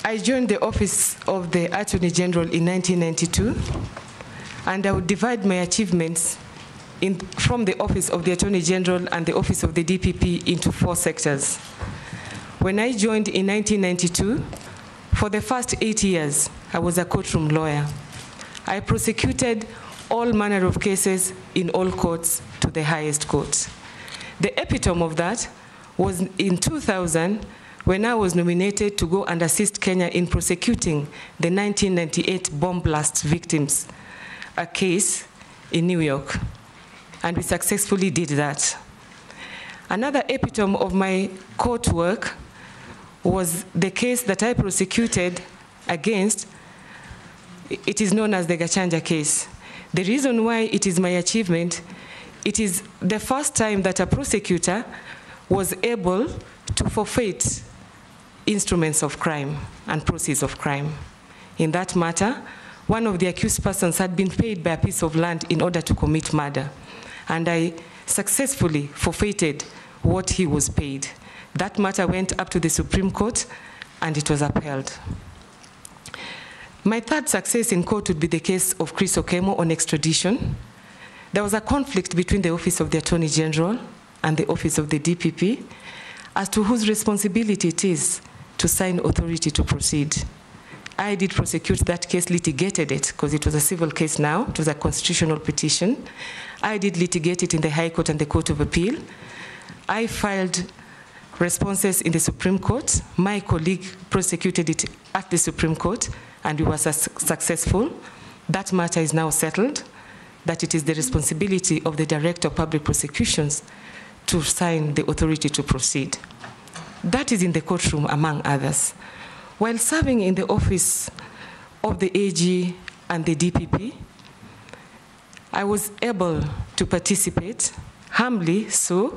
I joined the office of the Attorney General in 1992, and I would divide my achievements from the office of the Attorney General and the office of the DPP into 4 sectors. When I joined in 1992, for the first 8 years, I was a courtroom lawyer. I prosecuted all manner of cases in all courts to the highest court. The epitome of that was in 2000, when I was nominated to go and assist Kenya in prosecuting the 1998 bomb blast victims, a case in New York. And we successfully did that. Another epitome of my court work was the case that I prosecuted against. It is known as the Gachanja Case. The reason why it is my achievement, it is the first time that a prosecutor was able to forfeit instruments of crime and proceeds of crime. In that matter, one of the accused persons had been paid by a piece of land in order to commit murder, and I successfully forfeited what he was paid. That matter went up to the Supreme Court, and it was upheld. My third success in court would be the case of Chris Okemo on extradition. There was a conflict between the Office of the Attorney General and the Office of the DPP as to whose responsibility it is to sign authority to proceed. I did prosecute that case, litigated it, because it was a civil case now. It was a constitutional petition. I did litigate it in the High Court and the Court of Appeal. I filed responses in the Supreme Court. My colleague prosecuted it at the Supreme Court, and we were successful. That matter is now settled, that it is the responsibility of the Director of Public Prosecutions to sign the authority to proceed. That is in the courtroom, among others. While serving in the office of the AG and the DPP, I was able to participate, humbly so.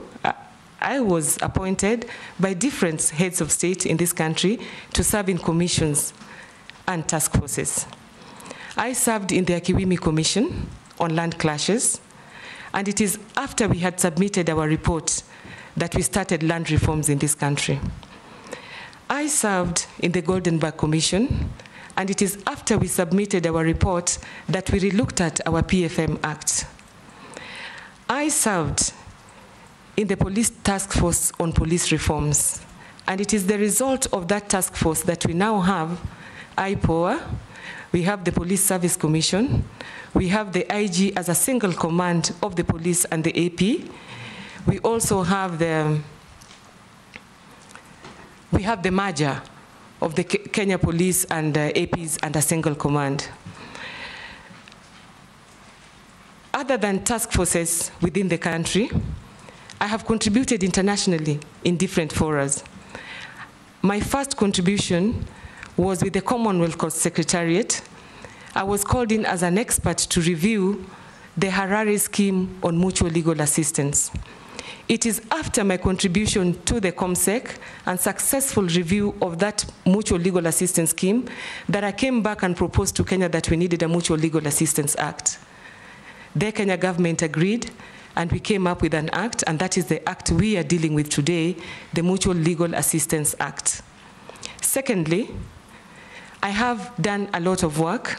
I was appointed by different heads of state in this country to serve in commissions and task forces. I served in the Akiwumi Commission on land clashes, and it is after we had submitted our report that we started land reforms in this country. I served in the Goldenberg Commission, and it is after we submitted our report that we relooked at our PFM Act. I served in the police task force on police reforms, and it is the result of that task force that we now have IPOA, we have the Police Service Commission, we have the IG as a single command of the police and the AP. We also have the merger of the Kenya Police and APs under single command. Other than task forces within the country, I have contributed internationally in different forums. My first contribution was with the Commonwealth Secretariat. I was called in as an expert to review the Harare scheme on mutual legal assistance. It is after my contribution to the ComSec and successful review of that mutual legal assistance scheme that I came back and proposed to Kenya that we needed a Mutual Legal Assistance Act. The Kenya government agreed, and we came up with an act, and that is the act we are dealing with today, the Mutual Legal Assistance Act. Secondly, I have done a lot of work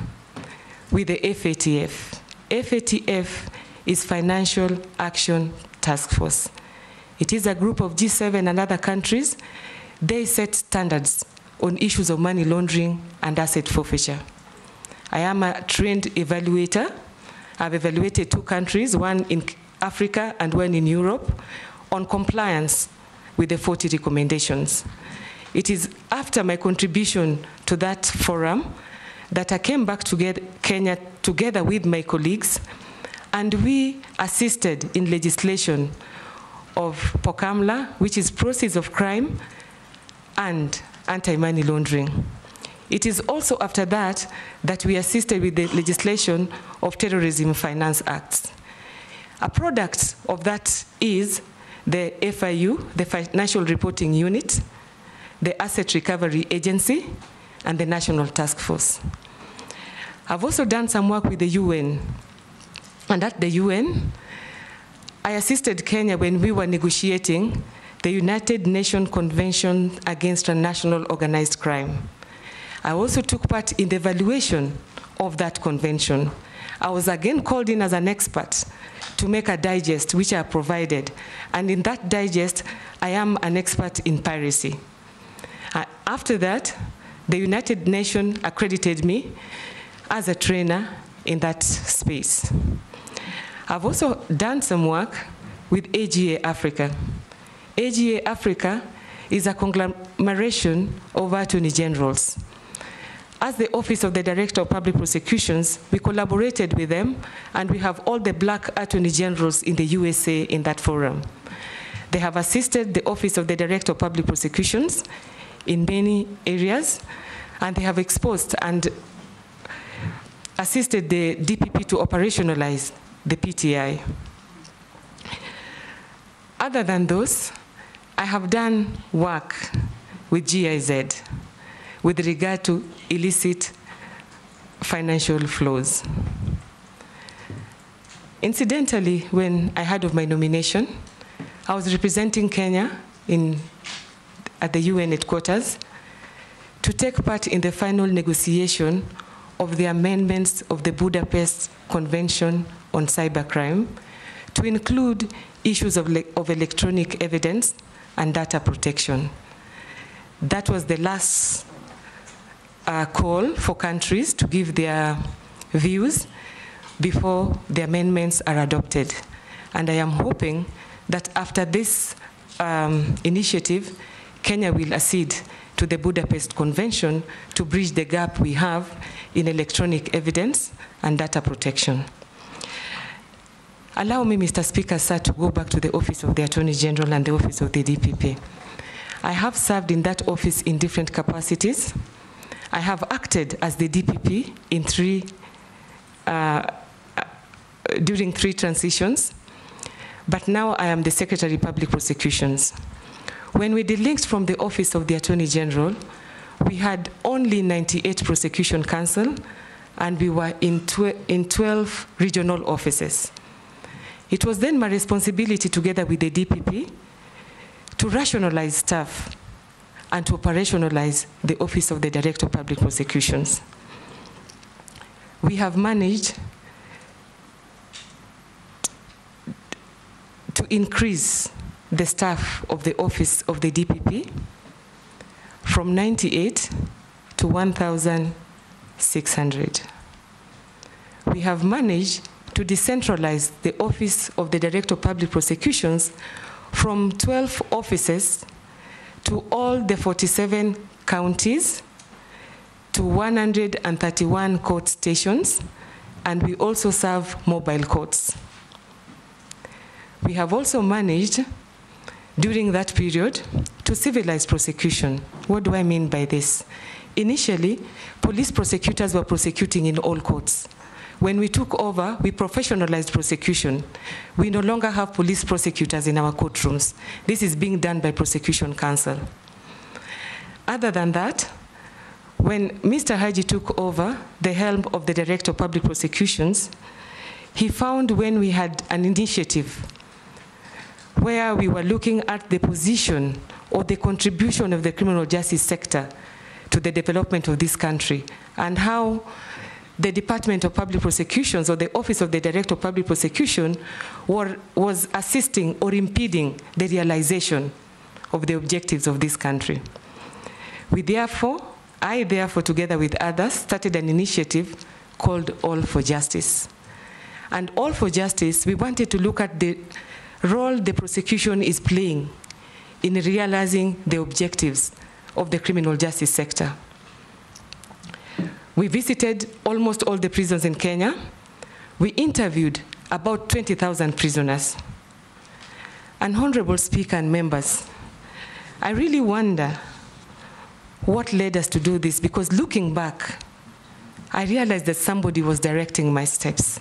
with the FATF. FATF is Financial Action Task Force. It is a group of G7 and other countries. They set standards on issues of money laundering and asset forfeiture. I am a trained evaluator. I've evaluated 2 countries, one in Africa and one in Europe, on compliance with the 40 recommendations. It is after my contribution to that forum that I came back to Kenya together with my colleagues, and we assisted in legislation of POCAMLA, which is proceeds of crime and anti-money laundering. It is also after that that we assisted with the legislation of Terrorism Finance Acts. A product of that is the FIU, the Financial Reporting Unit, the Asset Recovery Agency, and the National Task Force. I've also done some work with the UN. And at the UN, I assisted Kenya when we were negotiating the United Nations Convention Against Transnational Organized Crime. I also took part in the evaluation of that convention. I was again called in as an expert to make a digest, which I provided. And in that digest, I am an expert in piracy. After that, the United Nations accredited me as a trainer in that space. I've also done some work with AGA Africa. AGA Africa is a conglomeration of attorney generals. As the Office of the Director of Public Prosecutions, we collaborated with them, and we have all the black attorney generals in the USA in that forum. They have assisted the Office of the Director of Public Prosecutions in many areas, and they have exposed and assisted the DPP to operationalize the PTI. Other than those, I have done work with GIZ with regard to illicit financial flows. Incidentally, when I heard of my nomination, I was representing Kenya at the UN headquarters to take part in the final negotiation of the amendments of the Budapest Convention on Cybercrime to include issues of electronic evidence and data protection. That was the last call for countries to give their views before the amendments are adopted. And I am hoping that after this initiative, Kenya will accede to the Budapest Convention to bridge the gap we have in electronic evidence and data protection. Allow me, Mr. Speaker, sir, to go back to the Office of the Attorney General and the Office of the DPP. I have served in that office in different capacities. I have acted as the DPP in during 3 transitions, but now I am the Secretary of Public Prosecutions. When we delinked from the Office of the Attorney General, we had only 98 prosecution counsel, and we were in 12 regional offices. It was then my responsibility, together with the DPP, to rationalize staff and to operationalize the Office of the Director of Public Prosecutions. We have managed to increase the staff of the Office of the DPP from 98 to 1,600. We have managed to decentralize the Office of the Director of Public Prosecutions from 12 offices to all the 47 counties, to 131 court stations, and we also serve mobile courts. We have also managed, during that period, to civilize prosecution. What do I mean by this? Initially, police prosecutors were prosecuting in all courts. When we took over, we professionalized prosecution. We no longer have police prosecutors in our courtrooms. This is being done by prosecution counsel. Other than that, when Mr. Haji took over the helm of the Director of Public Prosecutions, he found, when we had an initiative where we were looking at the position or the contribution of the criminal justice sector to the development of this country, and how the Department of Public Prosecutions, or the Office of the Director of Public Prosecution, was assisting or impeding the realization of the objectives of this country. I therefore, together with others, started an initiative called All for Justice. And All for Justice, we wanted to look at the role the prosecution is playing in realizing the objectives of the criminal justice sector. We visited almost all the prisons in Kenya. We interviewed about 20,000 prisoners. And Honorable Speaker and members, I really wonder what led us to do this, because looking back, I realized that somebody was directing my steps.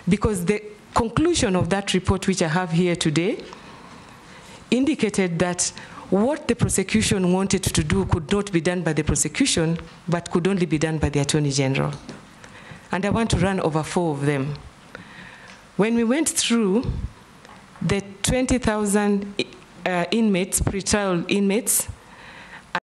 Because the conclusion of that report, which I have here today, indicated that what the prosecution wanted to do could not be done by the prosecution, but could only be done by the Attorney General. And I want to run over 4 of them. When we went through the 20,000 inmates, pretrial inmates,